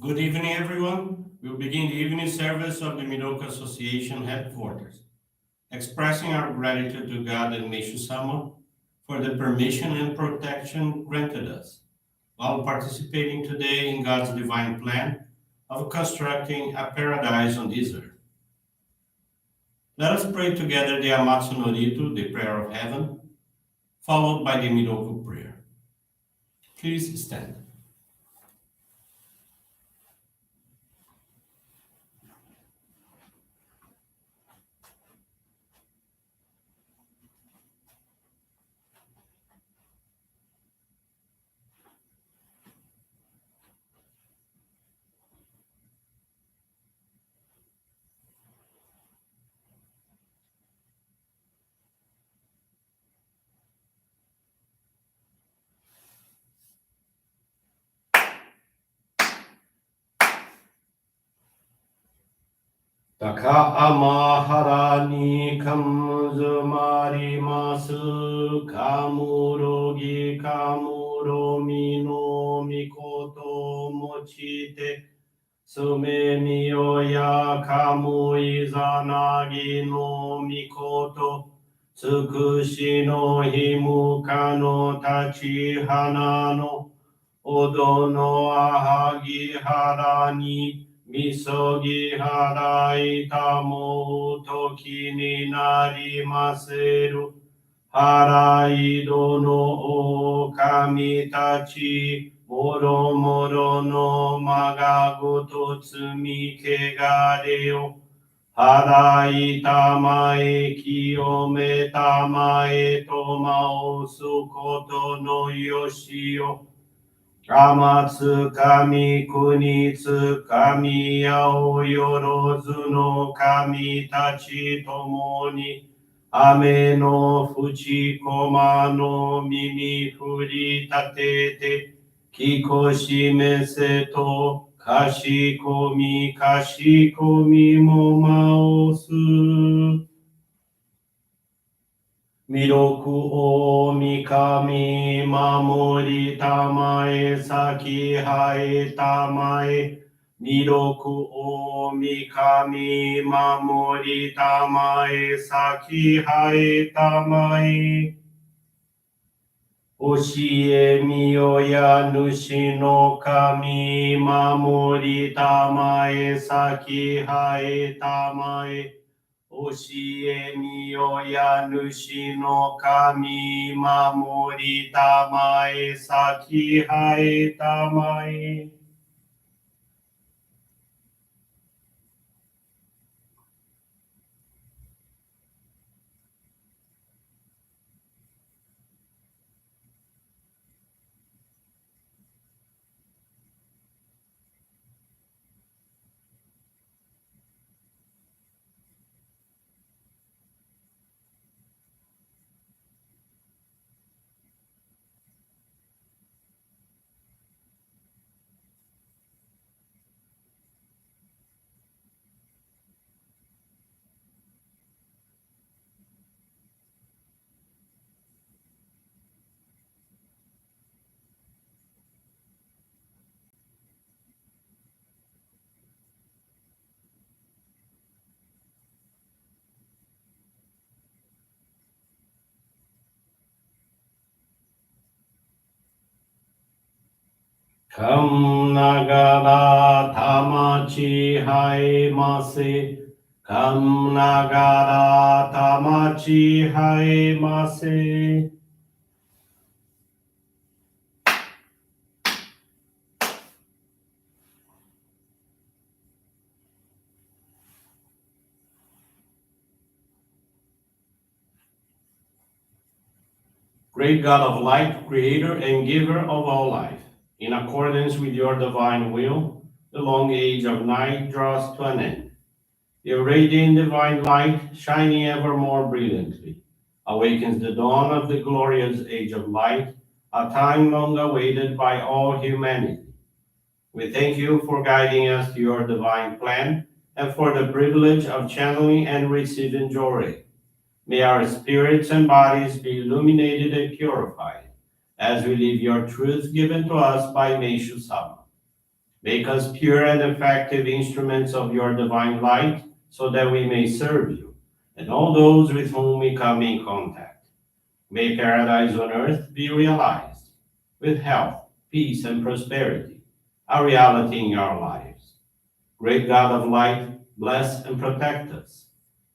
Good evening, everyone. We'll begin the evening service of the Miroku Association headquarters, expressing our gratitude to God and Meishu-sama for the permission and protection granted us, while participating today in God's divine plan of constructing a paradise on this earth. Let us pray together the Amatsu-Norito, the prayer of heaven, followed by the Miroku Prayer. Please stand. Taka amahara ni kamuzumarimasu kamurogi kamuromi no mikoto mochite sume miyoya kamu izanagi no mikoto tsukushi no himuka no tachi hana no odo no ahagi hara ni Misogi harai tamo toki ni narimaseru. Harai dono o kami tachi. Moro moro no magagoto tsumi kegareo. Harai tamae kiyome tamae tomao sukoto no yoshio. Amatsu kami kunitsu kami yao yorozu no kami tachi tomoni ame no fuchi koma no mimi furi tatete kikoshi mese to kashikomi mo maosu. Miroku o mikami mamori tamae saki hae tamae. Miroku o mikami mamori tamae saki hae tamae. Oshie miyoya nushi no kami mamori tamae saki hae tamae. Oshie miyoya nushi no kami mamori tamae saki hae tamae. Kam nagara tamachi haemase. Kam nagara tamachi haemase. Great God of light, creator and giver of all life, in accordance with your divine will, the long age of night draws to an end. Your radiant divine light, shining ever more brilliantly, awakens the dawn of the glorious age of light, a time long awaited by all humanity. We thank you for guiding us to your divine plan and for the privilege of channeling and receiving Johrei. May our spirits and bodies be illuminated and purified as we live your truth given to us by Meishu-sama. Make us pure and effective instruments of your divine light, so that we may serve you and all those with whom we come in contact. May paradise on earth be realized, with health, peace, and prosperity, a reality in our lives. Great God of light, bless and protect us.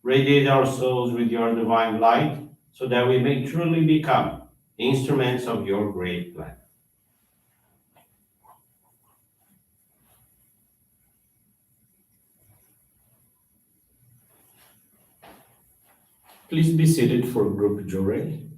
Radiate our souls with your divine light, so that we may truly become instruments of your great plan. Please be seated for group Johrei.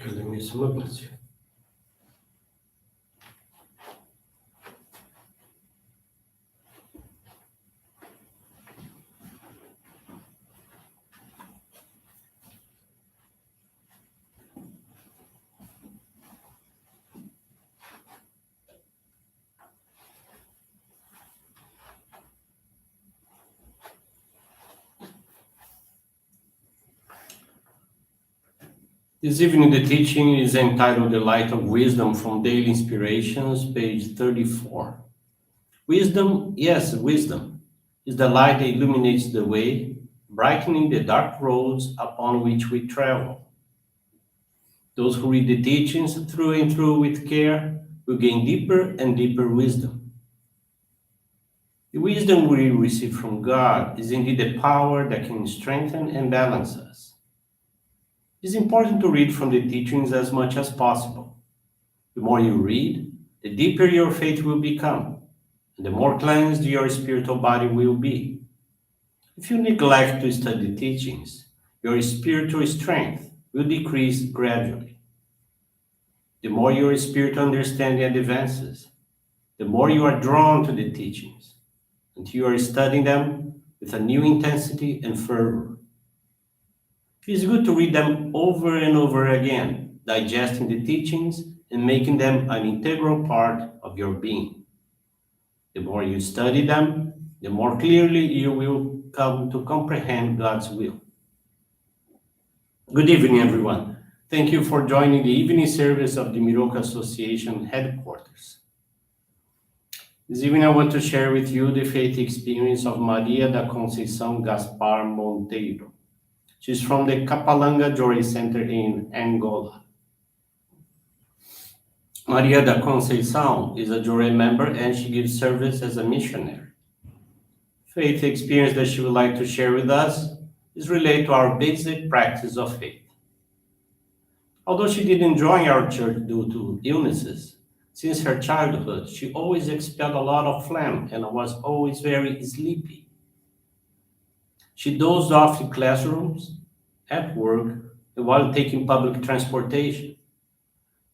Cadê minha sonoplastia? This evening, the teaching is entitled The Light of Wisdom from Daily Inspirations, page 34. Wisdom, yes, wisdom, is the light that illuminates the way, brightening the dark roads upon which we travel. Those who read the teachings through and through with care will gain deeper and deeper wisdom. The wisdom we receive from God is indeed a power that can strengthen and balance us. It is important to read from the teachings as much as possible. The more you read, the deeper your faith will become, and the more cleansed your spiritual body will be. If you neglect to study teachings, your spiritual strength will decrease gradually. The more your spiritual understanding advances, the more you are drawn to the teachings, until you are studying them with a new intensity and fervor. It is good to read them over and over again, digesting the teachings and making them an integral part of your being. The more you study them, the more clearly you will come to comprehend God's will. Good evening, everyone. Thank you for joining the evening service of the Miroku Association headquarters. This evening, I want to share with you the faith experience of Maria da Conceição Gaspar Monteiro. She's from the Capalanga Johrei Center in Angola. Maria da Conceição is a Johrei member and she gives service as a missionary. Faith experience that she would like to share with us is related to our basic practice of faith. Although she didn't join our church due to illnesses, since her childhood, she always expelled a lot of phlegm and was always very sleepy. She dozed off in classrooms, at work, and while taking public transportation.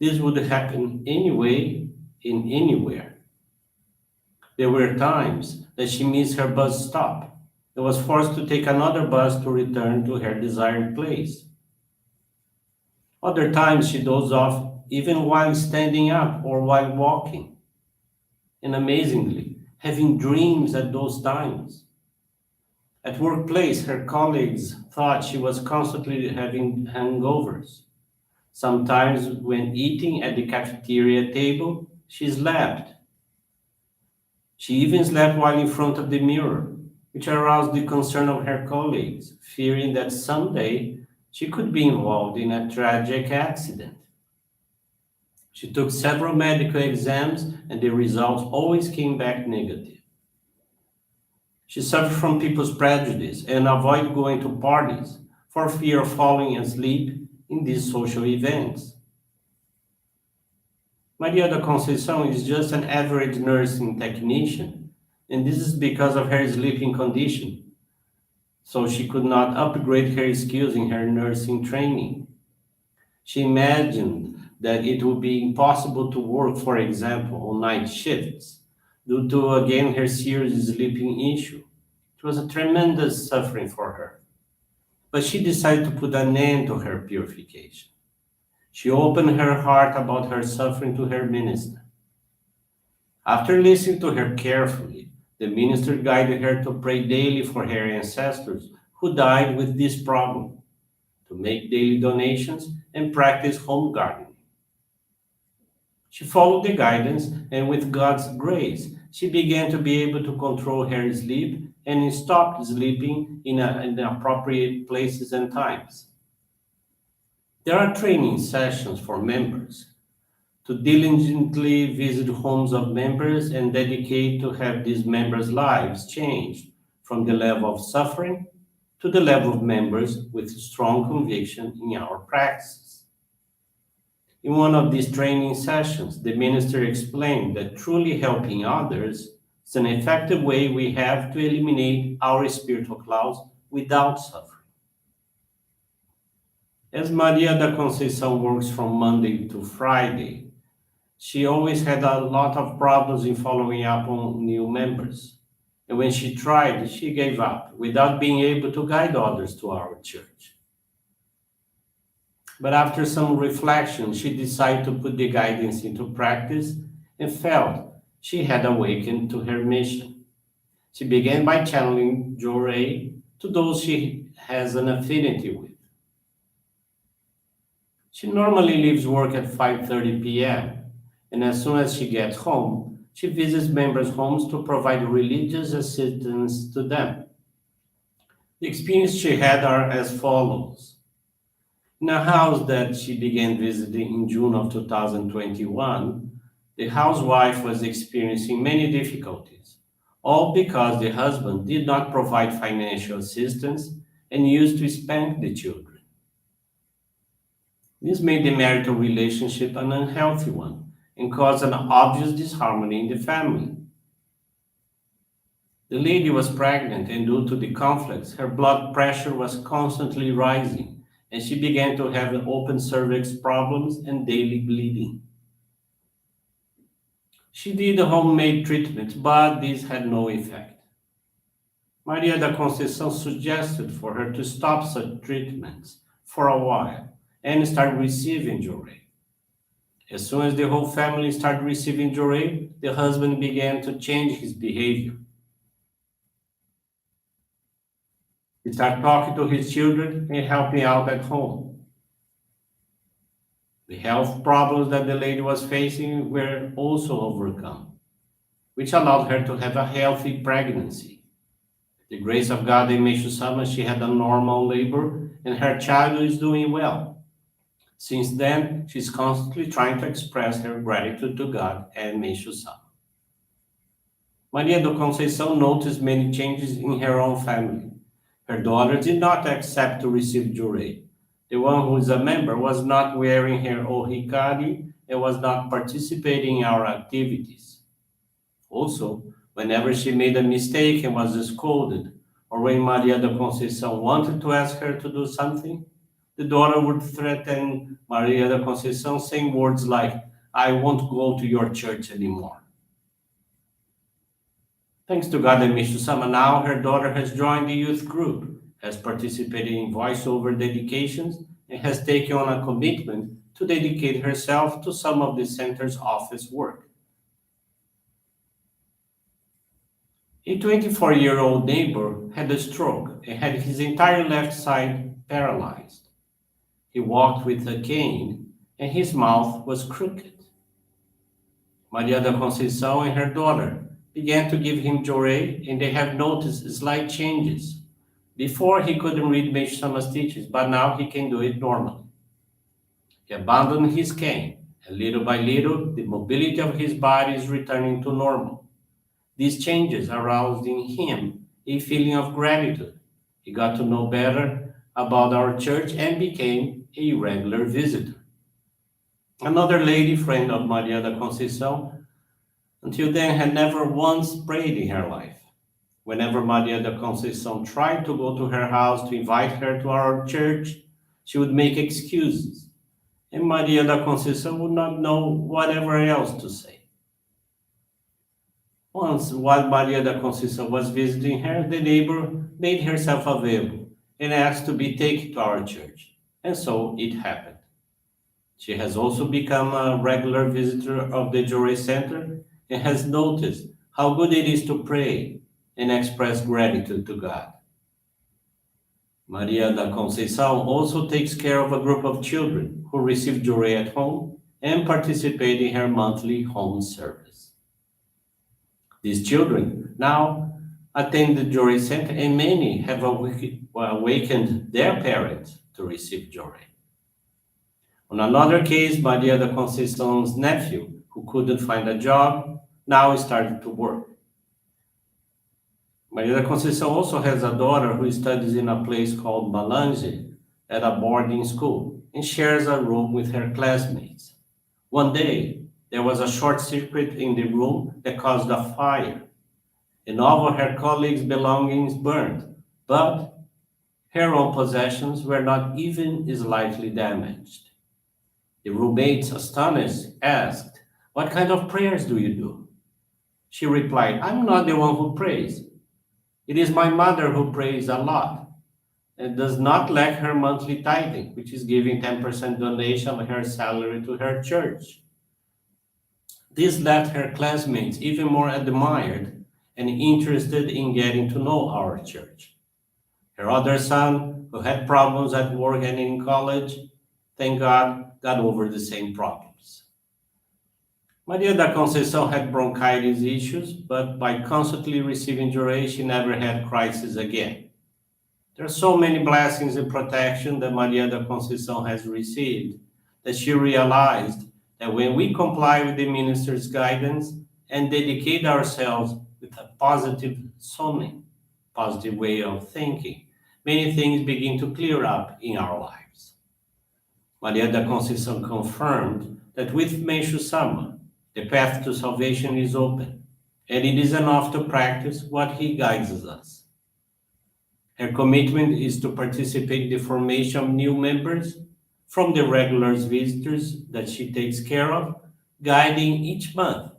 This would happen anyway, in anywhere. There were times that she missed her bus stop and was forced to take another bus to return to her desired place. Other times she dozed off even while standing up or while walking. And amazingly, having dreams at those times. At workplace, her colleagues thought she was constantly having hangovers. Sometimes when eating at the cafeteria table, she slept. She even slept while in front of the mirror, which aroused the concern of her colleagues, fearing that someday she could be involved in a tragic accident. She took several medical exams and the results always came back negative. She suffered from people's prejudice and avoided going to parties for fear of falling asleep in these social events. Maria da Conceição is just an average nursing technician, and this is because of her sleeping condition, so she could not upgrade her skills in her nursing training. She imagined that it would be impossible to work, for example, on night shifts, due to again her serious sleeping issue. It was a tremendous suffering for her. But she decided to put an end to her purification. She opened her heart about her suffering to her minister. After listening to her carefully, the minister guided her to pray daily for her ancestors who died with this problem, to make daily donations and practice home gardening. She followed the guidance, and with God's grace, she began to be able to control her sleep and stopped sleeping in inappropriate places and times. There are training sessions for members to diligently visit homes of members and dedicate to have these members' lives changed from the level of suffering to the level of members with strong conviction in our practices. In one of these training sessions, the minister explained that truly helping others is an effective way we have to eliminate our spiritual clouds without suffering. As Maria da Conceição works from Monday to Friday, she always had a lot of problems in following up on new members. And when she tried, she gave up without being able to guide others to our church. But after some reflection, she decided to put the guidance into practice and felt she had awakened to her mission. She began by channeling Johrei to those she has an affinity with. She normally leaves work at 5:30 p.m., and as soon as she gets home, she visits members' homes to provide religious assistance to them. The experience she had are as follows. In a house that she began visiting in June of 2021, the housewife was experiencing many difficulties, all because the husband did not provide financial assistance and used to spank the children. This made the marital relationship an unhealthy one and caused an obvious disharmony in the family. The lady was pregnant, and due to the conflicts, her blood pressure was constantly rising, and she began to have open cervix problems and daily bleeding. She did a homemade treatment, but this had no effect. Maria da Conceição suggested for her to stop such treatments for a while and start receiving Johrei. As soon as the whole family started receiving Johrei, the husband began to change his behavior. He started talking to his children and helping out at home. The health problems that the lady was facing were also overcome, which allowed her to have a healthy pregnancy. The grace of God in Meishu-sama, she had a normal labor and her child is doing well. Since then, she's constantly trying to express her gratitude to God and Meishu-sama. Maria do Conceição noticed many changes in her own family. Her daughter did not accept to receive Johrei. The one who is a member was not wearing her ohikari and was not participating in our activities. Also, whenever she made a mistake and was scolded, or when Maria da Conceição wanted to ask her to do something, the daughter would threaten Maria da Conceição, saying words like, I won't go to your church anymore. Thanks to God and Meishu-sama, now her daughter has joined the youth group, has participated in voiceover dedications, and has taken on a commitment to dedicate herself to some of the center's office work. A 24-year-old neighbor had a stroke and had his entire left side paralyzed. He walked with a cane and his mouth was crooked. Maria da Conceição and her daughter began to give him Johrei, and they have noticed slight changes. Before he couldn't read Meishu-sama's teachings, but now he can do it normally. He abandoned his cane, and little by little, the mobility of his body is returning to normal. These changes aroused in him a feeling of gratitude. He got to know better about our church and became a regular visitor. Another lady friend of Maria da Conceição until then had never once prayed in her life. Whenever Maria da Conceição tried to go to her house to invite her to our church, she would make excuses, and Maria da Conceição would not know whatever else to say. Once, while Maria da Conceição was visiting her, the neighbor made herself available and asked to be taken to our church, and so it happened. She has also become a regular visitor of the Johrei Center and has noticed how good it is to pray and express gratitude to God. Maria da Conceição also takes care of a group of children who receive Johrei at home and participate in her monthly home service. These children now attend the Johrei Center, and many have awakened their parents to receive Johrei. On another case, Maria da Conceição's nephew, who couldn't find a job, now started to work. Maria da Conceição also has a daughter who studies in a place called Balange at a boarding school and shares a room with her classmates. One day, there was a short circuit in the room that caused a fire, and all of her colleagues' belongings burned, but Her own possessions were not even slightly damaged. The roommates, astonished, asked, "What kind of prayers do you do?" She replied, "I'm not the one who prays. It is my mother who prays a lot and does not lack her monthly tithing, which is giving 10% donation of her salary to her church." This left her classmates even more admired and interested in getting to know our church. Her other son, who had problems at work and in college, thank God, got over the same problems. Maria da Conceição had bronchitis issues, but by constantly receiving Johrei, she never had crisis again. There are so many blessings and protection that Maria da Conceição has received that she realized that when we comply with the minister's guidance and dedicate ourselves with a positive soul, positive way of thinking, many things begin to clear up in our lives. Maria da Conceição confirmed that with Meishu-sama, the path to salvation is open, and it is enough to practice what he guides us. Her commitment is to participate in the formation of new members from the regular visitors that she takes care of, guiding each month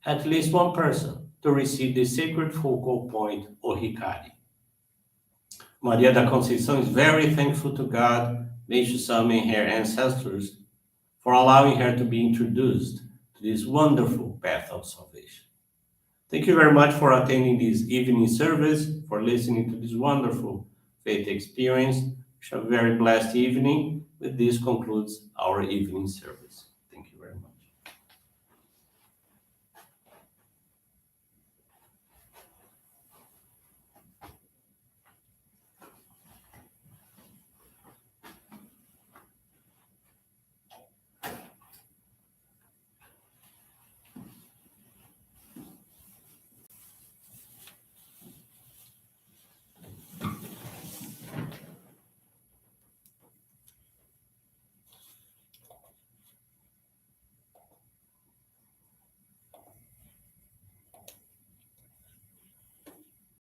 at least one person to receive the sacred focal point or Hikari. Maria da Conceição is very thankful to God, Meishu-sama, and her ancestors for allowing her to be introduced to this wonderful path of salvation. Thank you very much for attending this evening service, for listening to this wonderful faith experience. Wish you a very blessed evening. With this concludes our evening service.